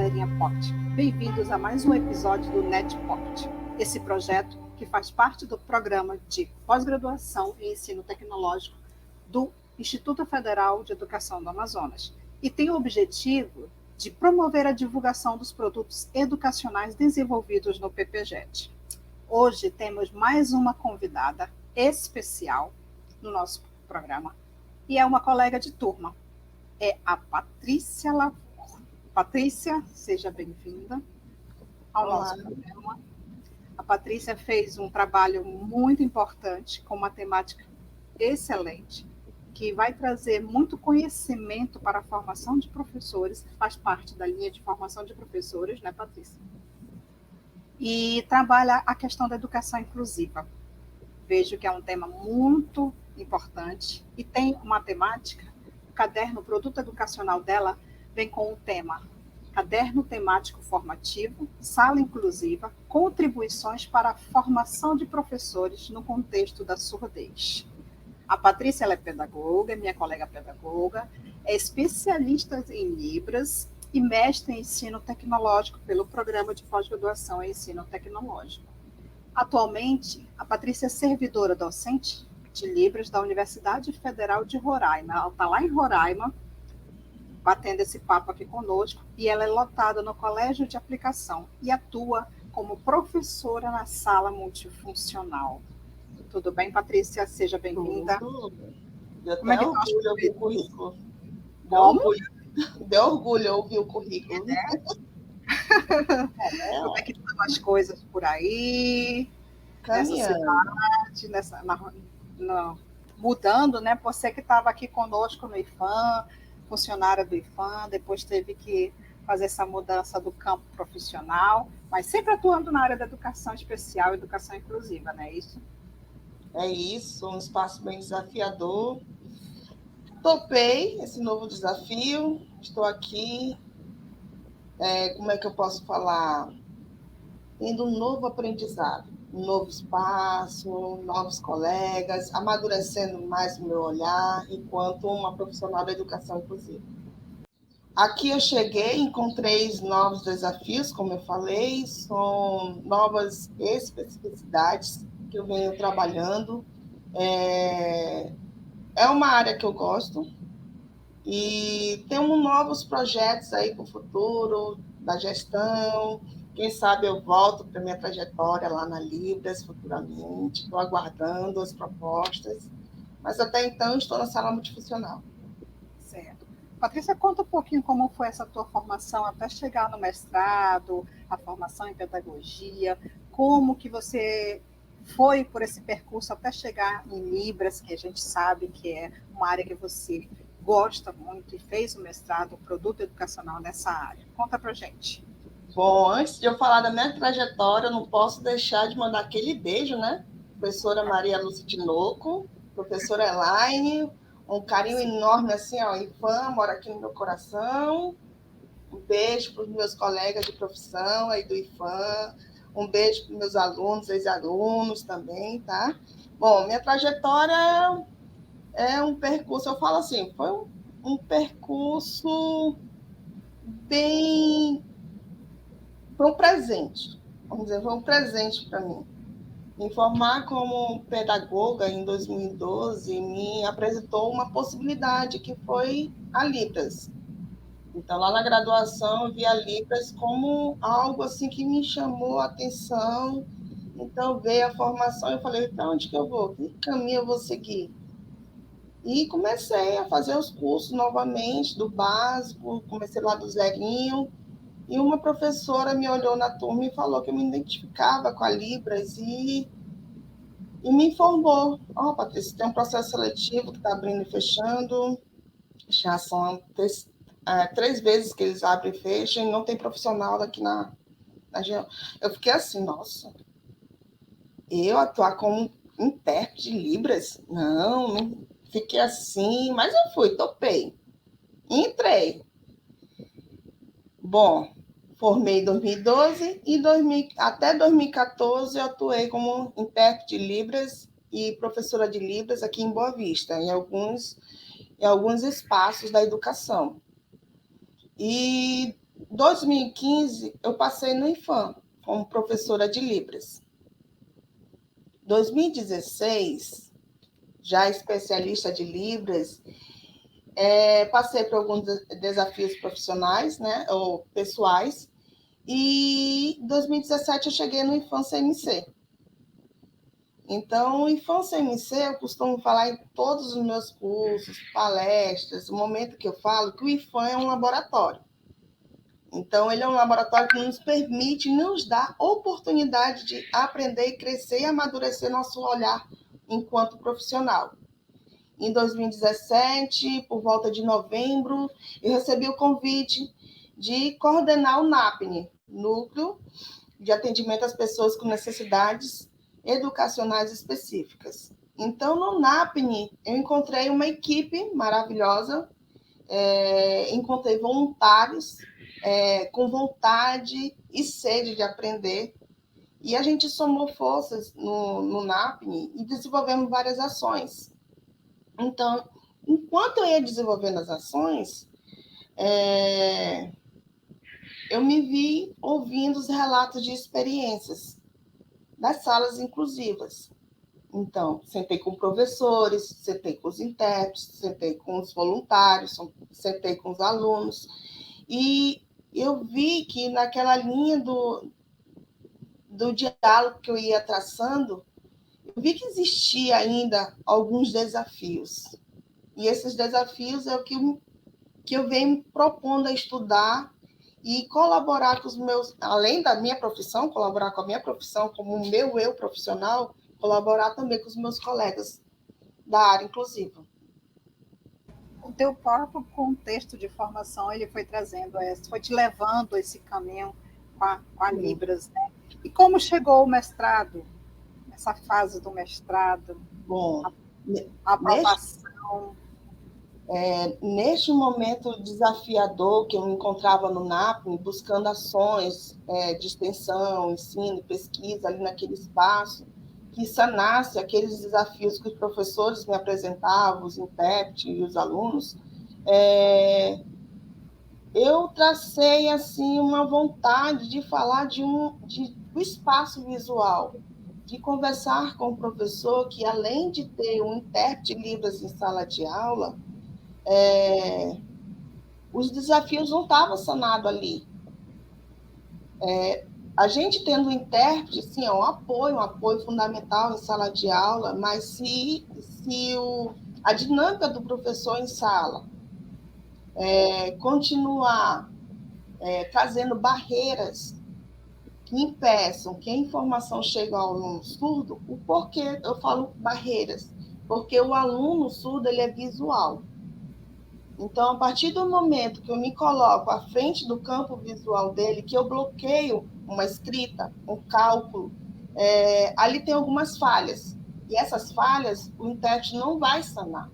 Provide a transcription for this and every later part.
galerinha Pocket. Bem-vindos a mais um episódio do Net Pocket. Esse projeto que faz parte do programa de pós-graduação em ensino tecnológico do Instituto Federal de Educação do Amazonas e tem o objetivo de promover a divulgação dos produtos educacionais desenvolvidos no PPGET. Hoje temos mais uma convidada especial no nosso programa e é uma colega de turma. É a Patrícia Lavor. Patrícia, seja bem-vinda ao nosso programa. A Patrícia fez um trabalho muito importante, com uma temática excelente, que vai trazer muito conhecimento para a formação de professores, faz parte da linha de formação de professores, né, Patrícia? E trabalha a questão da educação inclusiva. Vejo que é um tema muito importante e tem uma temática, o caderno, o produto educacional dela vem com o tema Caderno Temático Formativo, Sala Inclusiva, Contribuições para a Formação de Professores no Contexto da Surdez. A Patrícia ela é pedagoga, minha colega pedagoga, é especialista em Libras e mestre em Ensino Tecnológico pelo Programa de Pós-Graduação em Ensino Tecnológico. Atualmente, a Patrícia é servidora docente de Libras da Universidade Federal de Roraima. Ela está lá em Roraima, batendo esse papo aqui conosco, e ela é lotada no Colégio de Aplicação e atua como professora na sala multifuncional. Tudo bem, Patrícia? Seja bem-vinda. Deu até orgulho ouvir o currículo. Deu orgulho ouvir o currículo. Como é que estão as coisas por aí? Caminhando. Nessa cidade, mudando, né? Você que estava aqui conosco no IFAM, funcionária do IFAM, depois teve que fazer essa mudança do campo profissional, mas sempre atuando na área da educação especial, educação inclusiva, não é isso? É isso, um espaço bem desafiador. Topei esse novo desafio, estou aqui, como é que eu posso falar? Tendo um novo aprendizado, um novo espaço, novos colegas, amadurecendo mais o meu olhar enquanto uma profissional da educação inclusiva. Aqui eu cheguei, encontrei novos desafios, como eu falei, são novas especificidades que eu venho trabalhando. É uma área que eu gosto e temos novos projetos aí para o futuro, da gestão. Quem sabe eu volto para a minha trajetória lá na Libras futuramente, estou aguardando as propostas, mas até então estou na sala multifuncional. Certo. Patrícia, conta um pouquinho como foi essa tua formação até chegar no mestrado, a formação em pedagogia, como que você foi por esse percurso até chegar em Libras, que a gente sabe que é uma área que você gosta muito e fez o mestrado, o produto educacional nessa área. Conta pra gente. Bom, antes de eu falar da minha trajetória, eu não posso deixar de mandar aquele beijo, né? Professora Maria Lúcia Tinoco, professora Elaine, um carinho enorme assim, ó, IFAM, mora aqui no meu coração. Um beijo para os meus colegas de profissão aí do IFAM, um beijo para os meus alunos, ex-alunos também, tá? Bom, minha trajetória é um percurso, eu falo assim, foi um percurso bem... Foi um presente, vamos dizer, foi um presente para mim. Me formar como pedagoga em 2012 me apresentou uma possibilidade, que foi a Libras. Então, lá na graduação, eu vi a Libras como algo assim que me chamou a atenção. Então, veio a formação e eu falei, para onde que eu vou? Que caminho eu vou seguir? E comecei a fazer os cursos novamente, do básico, comecei lá do zerinho. E uma professora me olhou na turma e falou que eu me identificava com a Libras e me informou. Ó, Patrícia, tem um processo seletivo que está abrindo e fechando. Já são 3 vezes que eles abrem e fecham e não tem profissional aqui na região. Eu fiquei assim, nossa, eu atuar como intérprete de Libras? Não, fiquei assim, mas eu fui, topei. Entrei. Bom, formei em 2012 e até 2014 eu atuei como intérprete de Libras e professora de Libras aqui em Boa Vista, em alguns espaços da educação. E Em 2015, eu passei no IFAM como professora de Libras. 2016, já especialista de Libras, passei por alguns desafios profissionais, né, ou pessoais, e em 2017 eu cheguei no IFAM CMC. Então, o IFAM CMC, eu costumo falar em todos os meus cursos, palestras, o momento que eu falo, que o IFAM é um laboratório. Então, ele é um laboratório que nos permite, nos dá oportunidade de aprender, e crescer e amadurecer nosso olhar enquanto profissional. Em 2017, por volta de novembro, eu recebi o convite de coordenar o NAPNE, Núcleo de Atendimento às Pessoas com Necessidades Educacionais Específicas. Então, no NAPNE, eu encontrei uma equipe maravilhosa, encontrei voluntários com vontade e sede de aprender, e a gente somou forças no NAPNE e desenvolvemos várias ações. Então, enquanto eu ia desenvolvendo as ações, eu me vi ouvindo os relatos de experiências das salas inclusivas. Então, sentei com professores, sentei com os intérpretes, sentei com os voluntários, sentei com os alunos, e eu vi que naquela linha do diálogo que eu ia traçando, eu vi que existia ainda alguns desafios. E esses desafios é o que eu venho propondo a estudar e colaborar com os meus, além da minha profissão, colaborar com a minha profissão, como o meu eu profissional, colaborar também com os meus colegas da área inclusiva. O teu próprio contexto de formação, ele foi trazendo, foi te levando esse caminho com a Libras, né? E como chegou o mestrado, essa fase do mestrado? Bom, a aprovação. Neste momento desafiador que eu me encontrava no NAPNE, buscando ações de extensão, ensino, pesquisa ali naquele espaço, que sanasse aqueles desafios que os professores me apresentavam, os intérpretes e os alunos, eu tracei assim uma vontade de falar do espaço visual, de conversar com o professor que, além de ter um intérprete de Libras em sala de aula, os desafios não estavam sanados ali. A gente tendo um intérprete, sim, é um apoio fundamental em sala de aula, mas se a dinâmica do professor em sala continuar trazendo barreiras que impeçam que a informação chegue ao aluno surdo, o porquê eu falo barreiras? Porque o aluno surdo ele é visual. Então, a partir do momento que eu me coloco à frente do campo visual dele, que eu bloqueio uma escrita, um cálculo, ali tem algumas falhas. E essas falhas, o intérprete não vai sanar.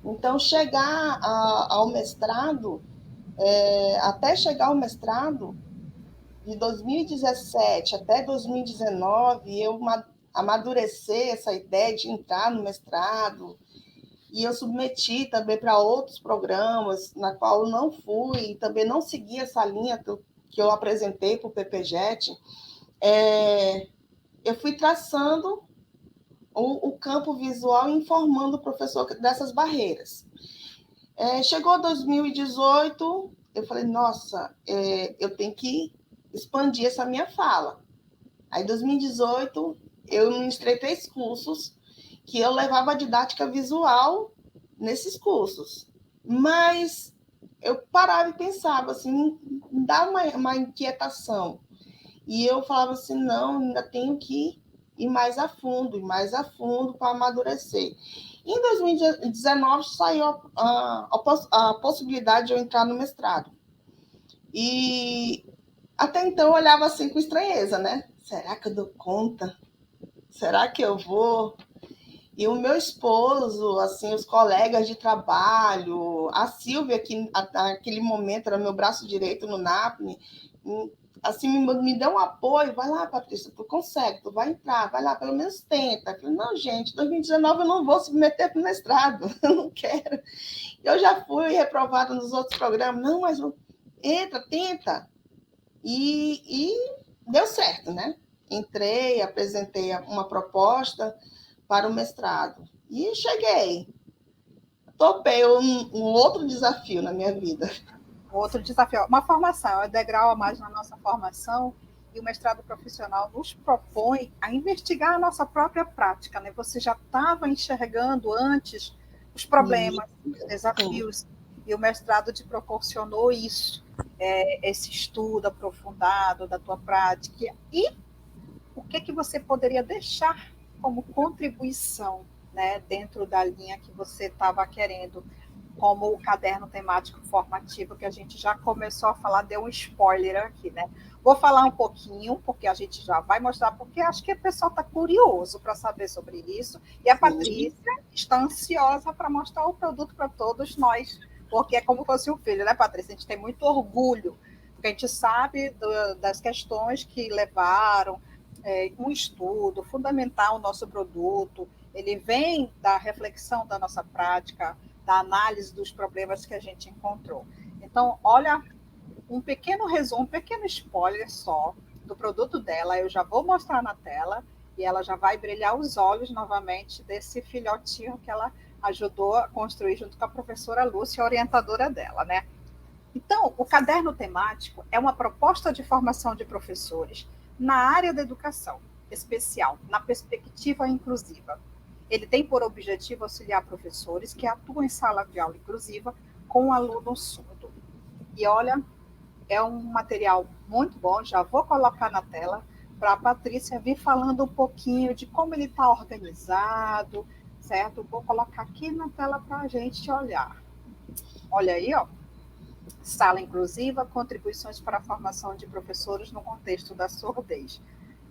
Então, chegar ao mestrado, até chegar ao mestrado, de 2017 até 2019, eu amadureci essa ideia de entrar no mestrado, e eu submeti também para outros programas, na qual eu não fui, e também não segui essa linha que eu apresentei para o PPJET. Eu fui traçando o campo visual e informando o professor dessas barreiras. Chegou 2018, eu falei, nossa, eu tenho que expandir essa minha fala. Aí, em 2018, eu ministrei 3 cursos, que eu levava a didática visual nesses cursos. Mas eu parava e pensava, assim, me dá uma inquietação. E eu falava assim, não, ainda tenho que ir mais a fundo para amadurecer. Em 2019, saiu a possibilidade de eu entrar no mestrado. E até então eu olhava assim com estranheza, né? Será que eu dou conta? Será que eu vou? E o meu esposo, assim, os colegas de trabalho, a Silvia, que naquele momento era meu braço direito no NAPNE, assim, me deu um apoio. Vai lá, Patrícia, tu consegue, tu vai entrar, vai lá, pelo menos tenta. Eu falei, não, gente, 2019 eu não vou submeter para o mestrado, eu não quero. Eu já fui reprovada nos outros programas, não, mas entra, tenta. E deu certo, né? Entrei, apresentei uma proposta para o mestrado e cheguei. Topei um outro desafio na minha vida. Outro desafio, uma formação, é degrau a mais na nossa formação, e o mestrado profissional nos propõe a investigar a nossa própria prática, né? Você já estava enxergando antes os problemas, os desafios, e o mestrado te proporcionou isso, esse estudo aprofundado da tua prática, e o que você poderia deixar como contribuição, né, dentro da linha que você estava querendo, como o caderno temático formativo, que a gente já começou a falar, deu um spoiler aqui, né? Vou falar um pouquinho, porque a gente já vai mostrar, porque acho que o pessoal está curioso para saber sobre isso, e a Patrícia está ansiosa para mostrar o produto para todos nós, porque é como fosse um filho, né, Patrícia? A gente tem muito orgulho, porque a gente sabe das questões que levaram um estudo, fundamentar o nosso produto, ele vem da reflexão da nossa prática, da análise dos problemas que a gente encontrou. Então, olha, um pequeno resumo, um pequeno spoiler só do produto dela, eu já vou mostrar na tela, e ela já vai brilhar os olhos novamente desse filhotinho que ela ajudou a construir junto com a professora Lúcia, a orientadora dela, né? Então, o caderno temático é uma proposta de formação de professores na área da educação especial, na perspectiva inclusiva. Ele tem por objetivo auxiliar professores que atuam em sala de aula inclusiva com um aluno surdo. E olha, é um material muito bom, já vou colocar na tela para a Patrícia vir falando um pouquinho de como ele está organizado, certo? Vou colocar aqui na tela para a gente olhar. Olha aí, ó. Sala inclusiva, contribuições para a formação de professores no contexto da surdez.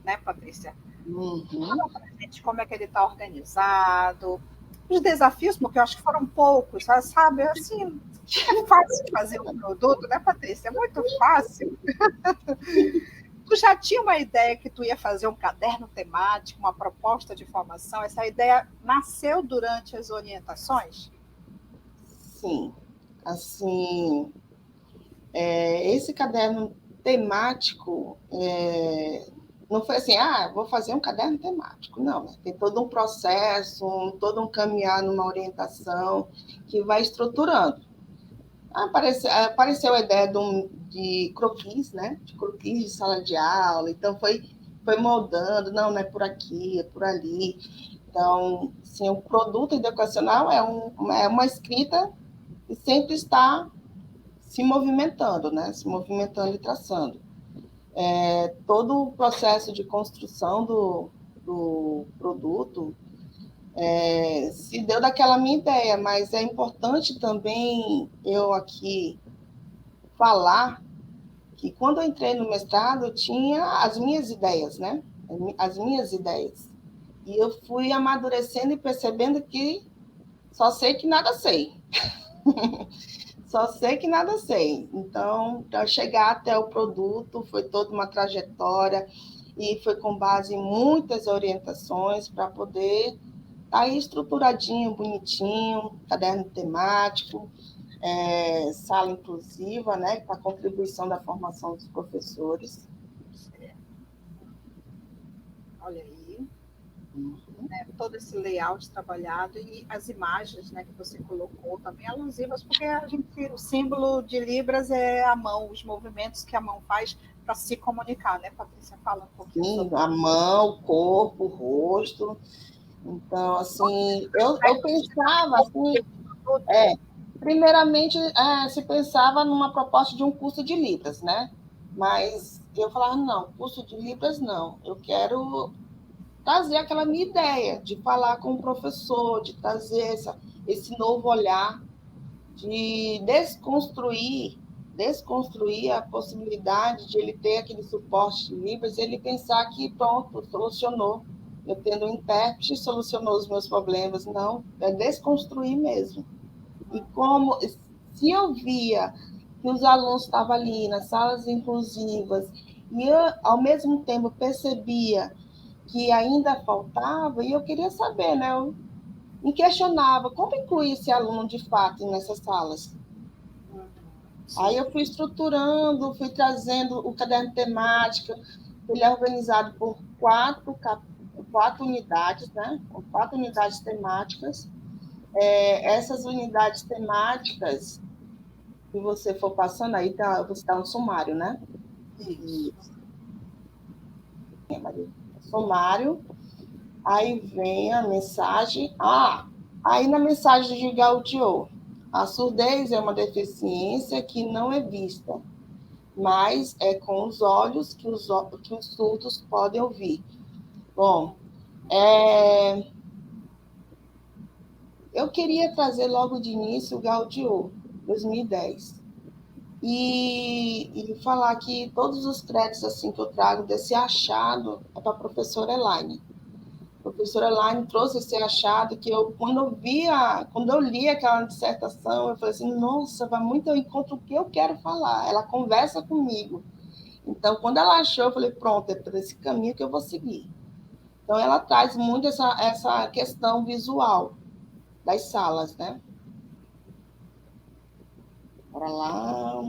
Né, Patrícia? Fala para a gente como é que ele está organizado, os desafios, porque eu acho que foram poucos, sabe? Assim, é fácil de fazer um produto, né, Patrícia? É muito fácil. Tu já tinha uma ideia que tu ia fazer um caderno temático, uma proposta de formação? Essa ideia nasceu durante as orientações? Sim, assim, esse caderno temático não foi assim, vou fazer um caderno temático. Não, né? Tem todo um processo, todo um caminhar numa orientação que vai estruturando. Apareceu a ideia de croquis, né? De croquis de sala de aula, então foi moldando, não é por aqui, é por ali. Então, sim, o produto educacional é uma escrita que sempre está se movimentando, né? Se movimentando e traçando. Todo o processo de construção do produto se deu daquela minha ideia, mas é importante também eu aqui falar que quando eu entrei no mestrado, eu tinha as minhas ideias, né? As minhas ideias. E eu fui amadurecendo e percebendo que só sei que nada sei. Só sei que nada sei. Então, para chegar até o produto, foi toda uma trajetória e foi com base em muitas orientações para poder estar aí estruturadinho, bonitinho, caderno temático, sala inclusiva, né, para a contribuição da formação dos professores. Olha aí. Né, todo esse layout trabalhado e as imagens, né, que você colocou também alusivas, porque o símbolo de Libras é a mão, os movimentos que a mão faz para se comunicar, né, Patrícia? Fala um pouquinho sobre a mão, o corpo, o rosto. Então, assim, eu pensava assim, primeiramente, se pensava numa proposta de um curso de Libras, né? Mas eu falava, não, curso de Libras não, eu quero trazer aquela minha ideia de falar com o professor, de trazer esse novo olhar, de desconstruir a possibilidade de ele ter aquele suporte de Libras, ele pensar que pronto, solucionou. Eu tendo um intérprete, solucionou os meus problemas. Não, é desconstruir mesmo. E como, se eu via que os alunos estavam ali nas salas inclusivas, e eu, ao mesmo tempo, percebia que ainda faltava, e eu queria saber, né? Eu me questionava como incluir esse aluno de fato nessas salas. Aí eu fui estruturando, fui trazendo o caderno de temática, ele é organizado por quatro unidades, né? Com 4 unidades temáticas. Essas unidades temáticas, se você for passando aí, você está no sumário, né? Isso. Sumário, aí vem a mensagem. Aí na mensagem de Gautier, a surdez é uma deficiência que não é vista, mas é com os olhos que os surdos podem ouvir. Bom, eu queria trazer logo de início o Gautier, 2010. E falar que todos os créditos assim, que eu trago desse achado é para a professora Elaine. A professora Elaine trouxe esse achado que quando eu li aquela dissertação, eu falei assim, nossa, vai muito ao encontro do que eu quero falar. Ela conversa comigo. Então, quando ela achou, eu falei, pronto, é por esse caminho que eu vou seguir. Então, ela traz muito essa questão visual das salas, né? Bora lá.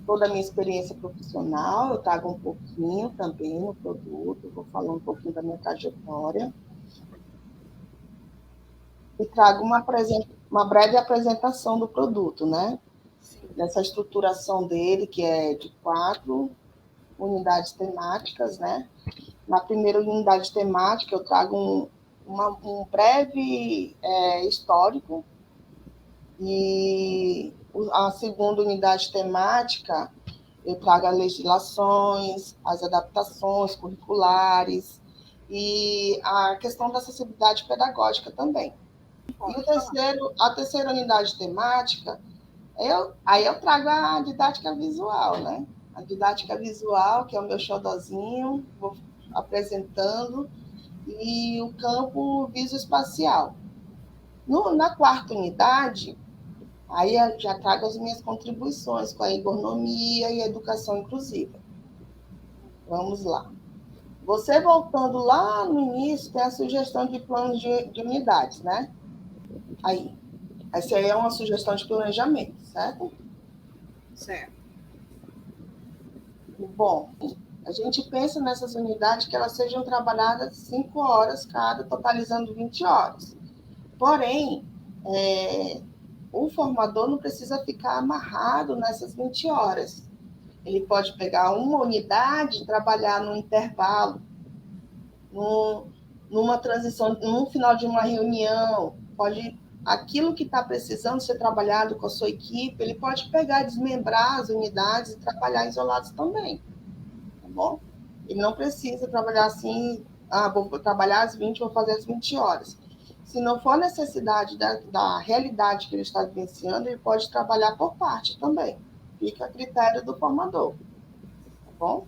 Toda a minha experiência profissional, eu trago um pouquinho também no produto, vou falar um pouquinho da minha trajetória. E trago uma breve apresentação do produto, né? Sim. Dessa estruturação dele, que é de 4 unidades temáticas, né? Na primeira unidade temática, eu trago um breve histórico, e a segunda unidade temática, eu trago as legislações, as adaptações curriculares e a questão da acessibilidade pedagógica também. E a terceira unidade temática, aí eu trago a didática visual, né? A didática visual, que é o meu xodozinho, vou apresentando, e o campo visoespacial. Na quarta unidade, aí eu já trago as minhas contribuições com a ergonomia e a educação inclusiva. Vamos lá. Você voltando lá no início, tem a sugestão de planos de unidades, né? Aí. Essa aí é uma sugestão de planejamento, certo? Certo. Bom, a gente pensa nessas unidades que elas sejam trabalhadas 5 horas cada, totalizando 20 horas. Porém, o formador não precisa ficar amarrado nessas 20 horas. Ele pode pegar uma unidade e trabalhar no intervalo, numa transição, no final de uma reunião, aquilo que está precisando ser trabalhado com a sua equipe, ele pode pegar, desmembrar as unidades e trabalhar isolados também, tá bom? Ele não precisa trabalhar assim, vou trabalhar às 20, vou fazer às 20 horas. Se não for necessidade da realidade que ele está vivenciando, ele pode trabalhar por parte também. Fica a critério do formador, tá bom?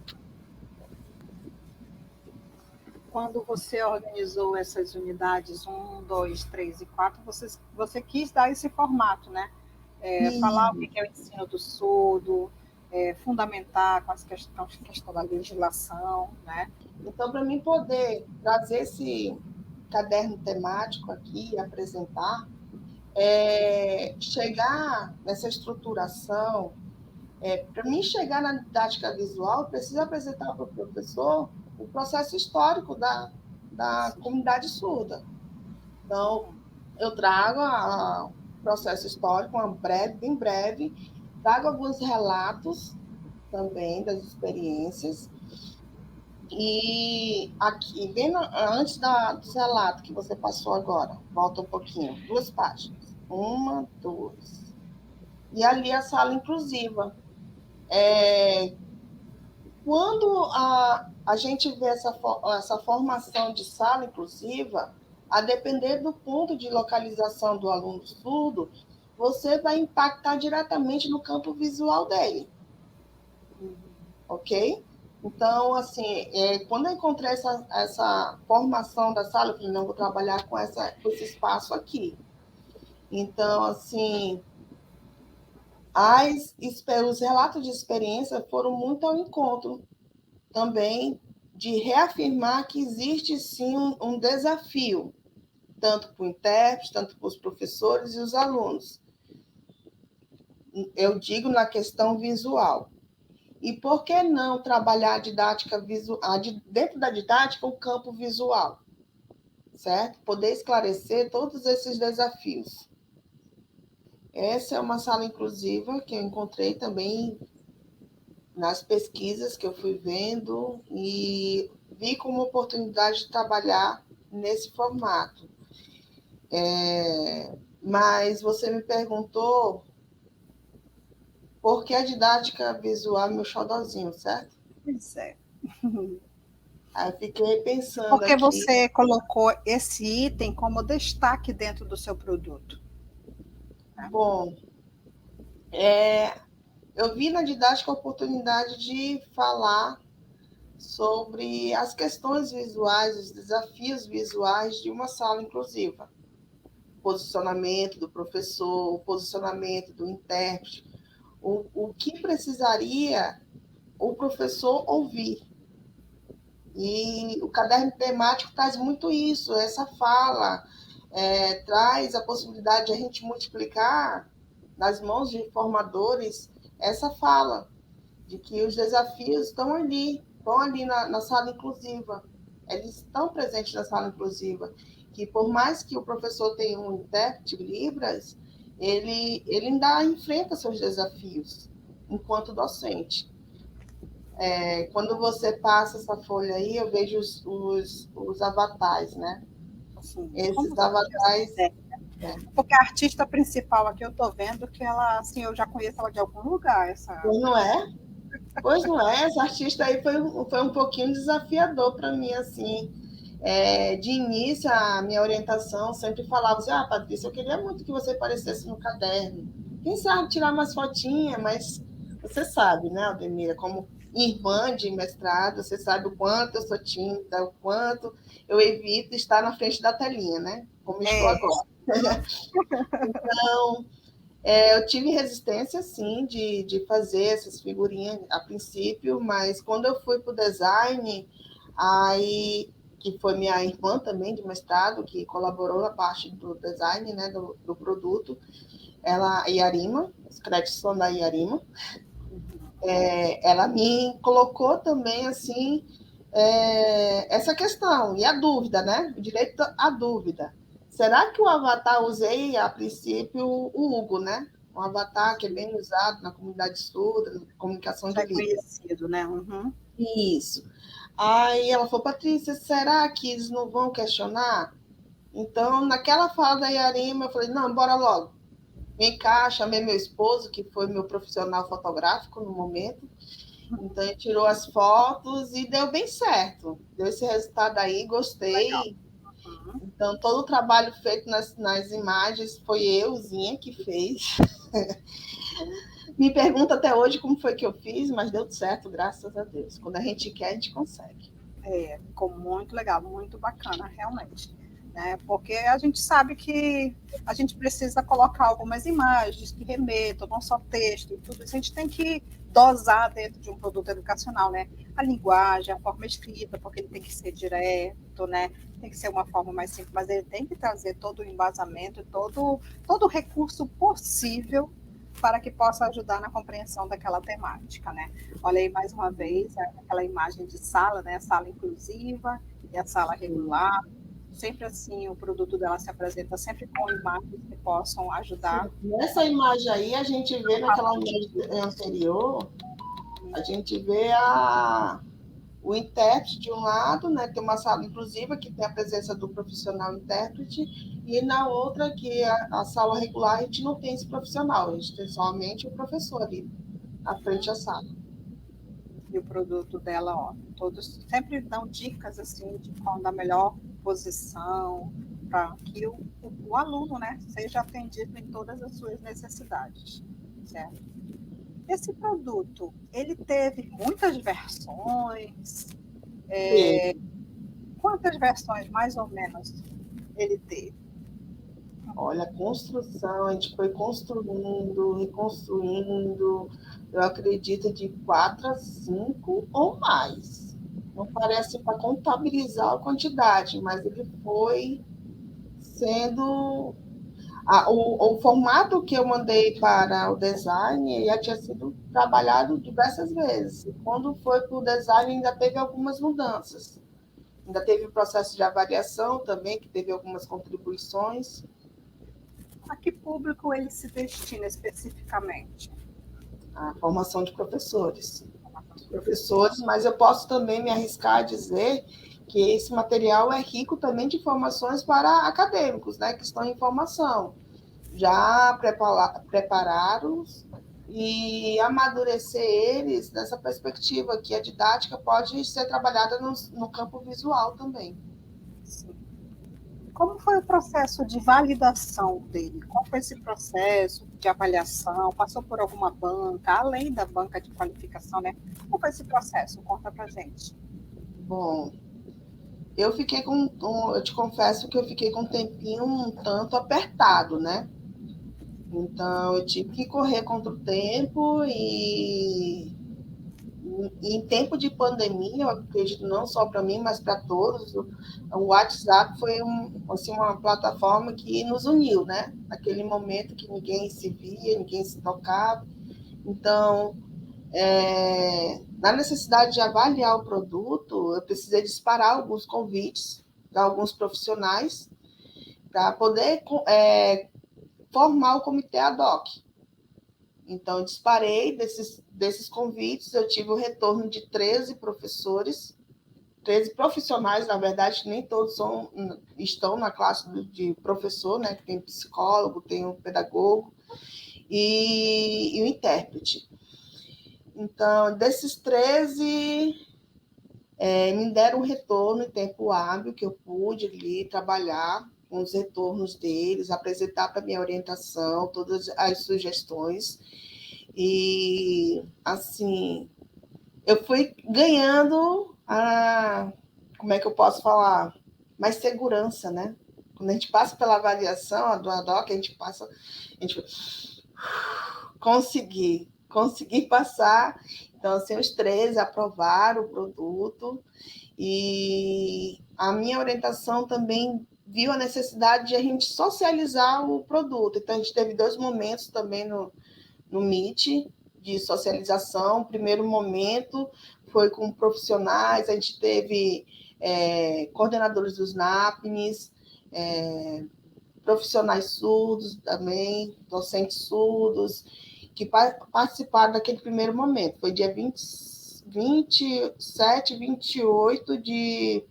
Quando você organizou essas unidades 1, 2, 3 e 4, você quis dar esse formato, né? Falar o que é o ensino do surdo, fundamentar com as questão da legislação, né? Então, para mim poder trazer esse caderno temático aqui e apresentar, chegar nessa estruturação, para mim chegar na didática visual, eu preciso apresentar para o professor o processo histórico da comunidade surda. Então, eu trago o processo histórico, bem breve, trago alguns relatos também das experiências. E aqui, antes dos relatos que você passou agora, volta um pouquinho, 2 páginas. 1, 2. E ali a sala inclusiva. Quando a gente vê essa formação de sala inclusiva, a depender do ponto de localização do aluno surdo, você vai impactar diretamente no campo visual dele. Ok? Então, assim, quando eu encontrei essa formação da sala, eu falei, não, vou trabalhar com esse espaço aqui. Então, assim, os relatos de experiência foram muito ao encontro também de reafirmar que existe, sim, um desafio, tanto para o intérprete, tanto para os professores e os alunos, eu digo na questão visual. E por que não trabalhar a didática visual, dentro da didática, o campo visual, certo? Poder esclarecer todos esses desafios. Essa é uma sala inclusiva que eu encontrei também nas pesquisas que eu fui vendo e vi como oportunidade de trabalhar nesse formato. Mas você me perguntou por que a didática visual é meu xodózinho, certo? Pois é. Aí eu fiquei pensando Por que aqui. você colocou esse item como destaque dentro do seu produto? Bom, eu vi na didática a oportunidade de falar sobre as questões visuais, os desafios visuais de uma sala inclusiva. O posicionamento do professor, o posicionamento do intérprete, o que precisaria o professor ouvir. E o caderno temático traz muito isso, essa fala, traz a possibilidade de a gente multiplicar nas mãos de formadores essa fala, de que os desafios estão ali na sala inclusiva, eles estão presentes na sala inclusiva, que por mais que o professor tenha um intérprete de Libras, ele ainda enfrenta seus desafios enquanto docente. Quando você passa essa folha aí, eu vejo os avatares, né? Assim, Esses avatares... Porque a artista principal aqui, eu estou vendo que ela, assim, eu já conheço ela de algum lugar. Pois não é? Pois não é? Essa artista aí foi um pouquinho desafiador para mim, assim. De início, a minha orientação sempre falava assim, Patrícia, eu queria muito que você aparecesse no caderno. Quem sabe tirar umas fotinhas, mas você sabe, né, Aldemira, como irmã de mestrado, você sabe o quanto eu sou tímida, o quanto eu evito estar na frente da telinha, né? Como estou agora. Então, eu tive resistência, sim, de fazer essas figurinhas a princípio, mas quando eu fui para o design, aí, que foi minha irmã também de mestrado, que colaborou na parte do design, né, do produto, ela, Yarima, os créditos são da Yarima, ela me colocou também, assim, essa questão, e a dúvida, né, o direito à dúvida. Será que o avatar, usei a princípio o Hugo, né? Um avatar que é bem usado na comunidade surda, na comunicação de Libras. Conhecido, né? Uhum. Isso. Aí ela falou, Patrícia, será que eles não vão questionar? Então, naquela fala da Yarima, eu falei, não, bora logo. Vem cá, chamei meu esposo, que foi meu profissional fotográfico no momento. Então, ele tirou as fotos e deu bem certo. Deu esse resultado aí, gostei. Então, todo o trabalho feito nas imagens foi euzinha que fez. Me pergunta até hoje como foi que eu fiz, mas deu certo, graças a Deus. Quando a gente quer, a gente consegue. Ficou muito legal, muito bacana, realmente. Né? Porque a gente sabe que a gente precisa colocar algumas imagens que remetam, não só texto e tudo isso. A gente tem que dosar dentro de um produto educacional, né? A linguagem, a forma escrita, porque ele tem que ser direto, né? Tem que ser uma forma mais simples, mas ele tem que trazer todo o embasamento, todo o recurso possível para que possa ajudar na compreensão daquela temática, né? Olha aí mais uma vez aquela imagem de sala, né? A sala inclusiva e a sala regular. Sempre assim, o produto dela se apresenta sempre com imagens que possam ajudar. Nessa imagem aí, a gente vê naquela imagem anterior, a gente vê o intérprete de um lado, né, tem uma sala inclusiva que tem a presença do profissional intérprete, e na outra, que é a sala regular, a gente não tem esse profissional, a gente tem somente o professor ali, à frente da sala. E o produto dela, ó, todos sempre dão dicas assim de qual da melhor posição para que o aluno, né, seja atendido em todas as suas necessidades, certo? Esse produto, ele teve muitas versões. Quantas versões, mais ou menos, ele teve? Olha, a construção, a gente foi construindo, reconstruindo, eu acredito de 4 a 5 ou mais. Não parece para contabilizar a quantidade, mas ele foi sendo... O formato que eu mandei para o design já tinha sido trabalhado diversas vezes. E quando foi para o design, ainda teve algumas mudanças. Ainda teve o processo de avaliação também, que teve algumas contribuições. A que público ele se destina especificamente? A formação de professores. Mas eu posso também me arriscar a dizer que esse material é rico também de informações para acadêmicos, né, que estão em formação, já preparados e amadurecer eles nessa perspectiva, que a didática pode ser trabalhada no campo visual também. Sim. Como foi o processo de validação dele? Qual foi esse processo de avaliação? Passou por alguma banca, além da banca de qualificação, né? Como foi esse processo? Conta pra gente. Bom, eu te confesso que eu fiquei com um tempinho um tanto apertado, né? Então, eu tive que correr contra o tempo e em tempo de pandemia, eu acredito não só para mim, mas para todos, o WhatsApp foi assim, uma plataforma que nos uniu, né? Naquele momento que ninguém se via, ninguém se tocava. Então, na necessidade de avaliar o produto, eu precisei disparar alguns convites para alguns profissionais para poder formar o comitê ad hoc. Então, eu disparei desses convites, eu tive o retorno de 13 professores, 13 profissionais, na verdade, nem todos estão na classe de professor, né? Tem psicólogo, tem o pedagogo e o intérprete. Então, desses 13, me deram um retorno em tempo hábil, que eu pude ali trabalhar com os retornos deles, apresentar para a minha orientação todas as sugestões. E, assim, eu fui ganhando como é que eu posso falar? Mais segurança, né? Quando a gente passa pela avaliação do ad hoc, a gente consegui passar. Então, assim, os 13 aprovaram o produto e a minha orientação também viu a necessidade de a gente socializar o produto. Então, a gente teve 2 momentos também no Meet de socialização. O primeiro momento foi com profissionais, a gente teve coordenadores dos NAPNs, profissionais surdos também, docentes surdos, que participaram daquele primeiro momento. Foi dia 27, 28 de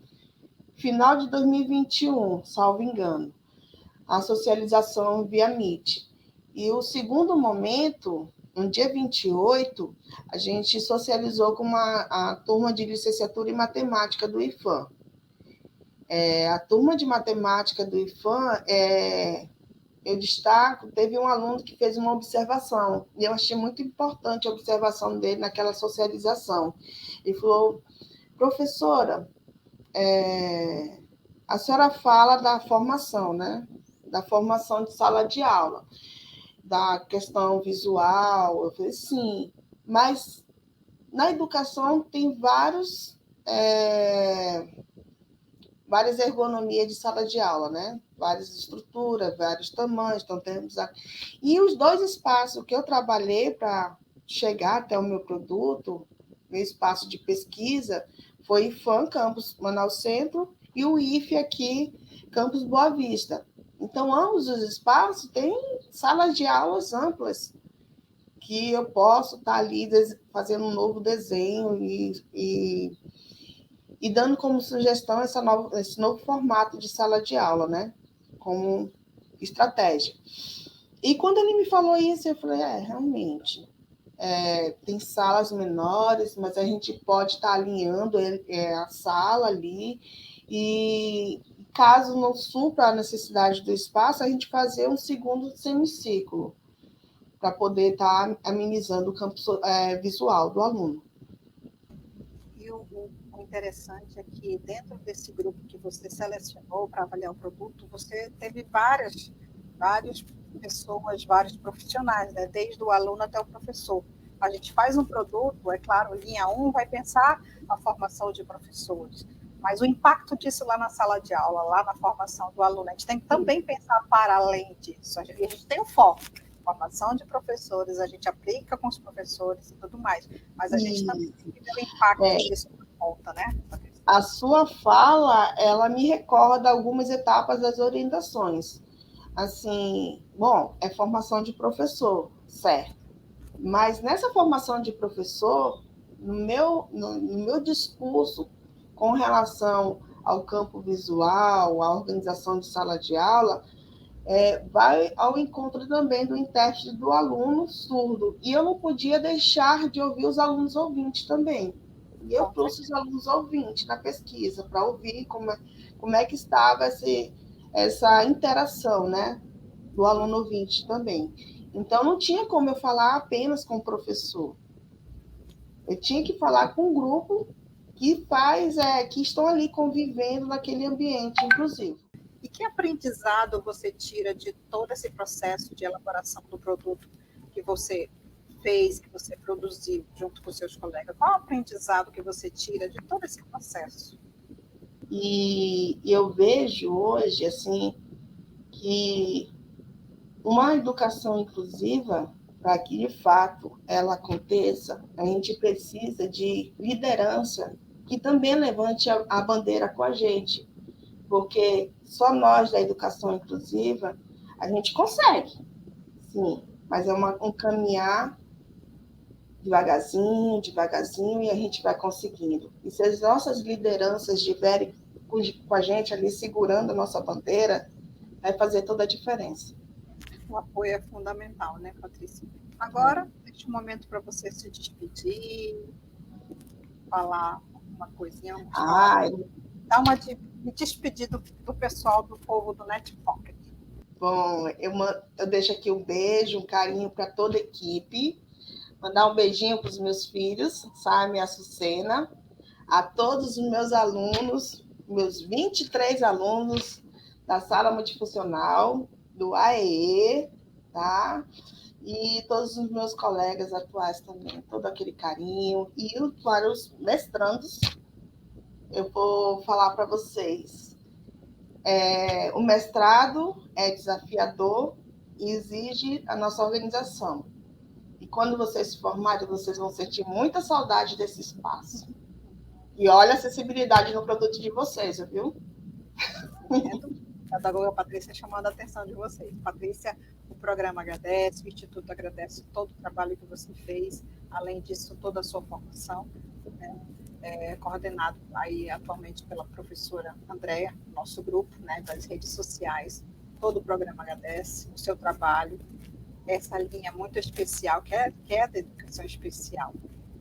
final de 2021, salvo engano, a socialização via Meet. E o segundo momento, no dia 28, a gente socializou com a turma de licenciatura em matemática do IFAM. A turma de matemática do IFAM, eu destaco, teve um aluno que fez uma observação, e eu achei muito importante a observação dele naquela socialização. Ele falou: professora, a senhora fala da formação, né? Da formação de sala de aula, da questão visual. Eu falei, sim, mas na educação tem várias ergonomias de sala de aula, né? Várias estruturas, vários tamanhos. Então temos e os 2 espaços que eu trabalhei para chegar até o meu produto, meu espaço de pesquisa, foi IFAM, Campus Manaus Centro, e o IFE aqui, Campus Boa Vista. Então, ambos os espaços têm salas de aulas amplas, que eu posso estar ali fazendo um novo desenho e dando como sugestão esse novo formato de sala de aula, né? Como estratégia. E quando ele me falou isso, eu falei, realmente, tem salas menores, mas a gente pode estar alinhando a sala ali e, caso não supra a necessidade do espaço, a gente fazer um segundo semicírculo para poder estar amenizando o campo visual do aluno. E o interessante é que dentro desse grupo que você selecionou para avaliar o produto, você teve várias pessoas, vários profissionais, né? Desde o aluno até o professor. A gente faz um produto, é claro, linha 1 vai pensar a formação de professores, Mas o impacto disso lá na sala de aula, lá na formação do aluno, a gente tem que também pensar para além disso. A gente tem o foco, formação de professores, a gente aplica com os professores e tudo mais, mas a gente também tem que ver o impacto disso por conta, né? A sua fala, ela me recorda algumas etapas das orientações. Assim, bom, é formação de professor, certo? Mas nessa formação de professor, no meu discurso com relação ao campo visual, à organização de sala de aula, vai ao encontro também do intérprete do aluno surdo. E eu não podia deixar de ouvir os alunos ouvintes também. E eu trouxe os alunos ouvintes na pesquisa para ouvir como é que estava essa interação, né, do aluno ouvinte também. Então, não tinha como eu falar apenas com o professor. Eu tinha que falar com um grupo que estão ali convivendo naquele ambiente inclusivo. E que aprendizado você tira de todo esse processo de elaboração do produto que você fez, que você produziu junto com seus colegas? Qual o aprendizado que você tira de todo esse processo? E eu vejo hoje, assim, que uma educação inclusiva, para que de fato ela aconteça, a gente precisa de liderança que também levante a bandeira com a gente, porque só nós da educação inclusiva a gente consegue, sim, mas é um caminhar devagarzinho, devagarzinho, e a gente vai conseguindo. E se as nossas lideranças estiverem com a gente ali segurando a nossa bandeira, vai fazer toda a diferença. O apoio é fundamental, né, Patrícia? Agora, deixa um momento para você se despedir, falar uma coisinha. Dar uma despedida do pessoal, do povo do NetPocket. Bom, eu deixo aqui um beijo, um carinho para toda a equipe. Mandar um beijinho para os meus filhos, Saime e Açucena, a todos os meus alunos, meus 23 alunos da sala multifuncional, do AEE, tá? E todos os meus colegas atuais também, todo aquele carinho. E para os mestrandos, eu vou falar para vocês. O mestrado é desafiador e exige a nossa organização. E quando vocês se formarem, vocês vão sentir muita saudade desse espaço. E olha a acessibilidade no produto de vocês, viu? A Pedagoga Patrícia chamando a atenção de vocês. Patrícia, o programa agradece, o Instituto agradece todo o trabalho que você fez, além disso, toda a sua formação, né? Coordenado aí atualmente pela professora Andréa, nosso grupo, né, das redes sociais. Todo o programa agradece o seu trabalho, essa linha muito especial, que é da educação especial.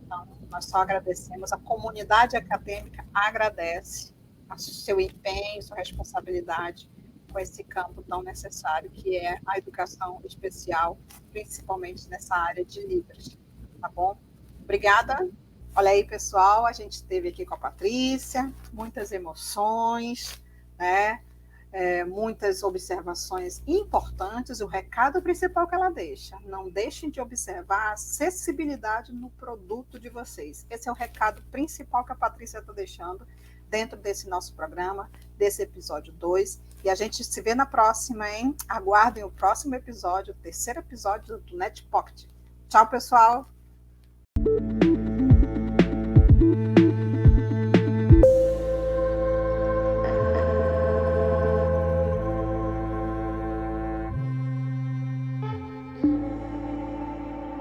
Então, nós só agradecemos, a comunidade acadêmica agradece o seu empenho, sua responsabilidade com esse campo tão necessário, que é a educação especial, principalmente nessa área de Libras. Tá bom? Obrigada. Olha aí, pessoal, a gente esteve aqui com a Patrícia, muitas emoções, né? Muitas observações importantes, o recado principal que ela deixa, não deixem de observar a acessibilidade no produto de vocês. Esse é o recado principal que a Patrícia está deixando dentro desse nosso programa, desse episódio 2, e a gente se vê na próxima, hein? Aguardem o próximo episódio, o terceiro episódio do NetPocket. Tchau, pessoal!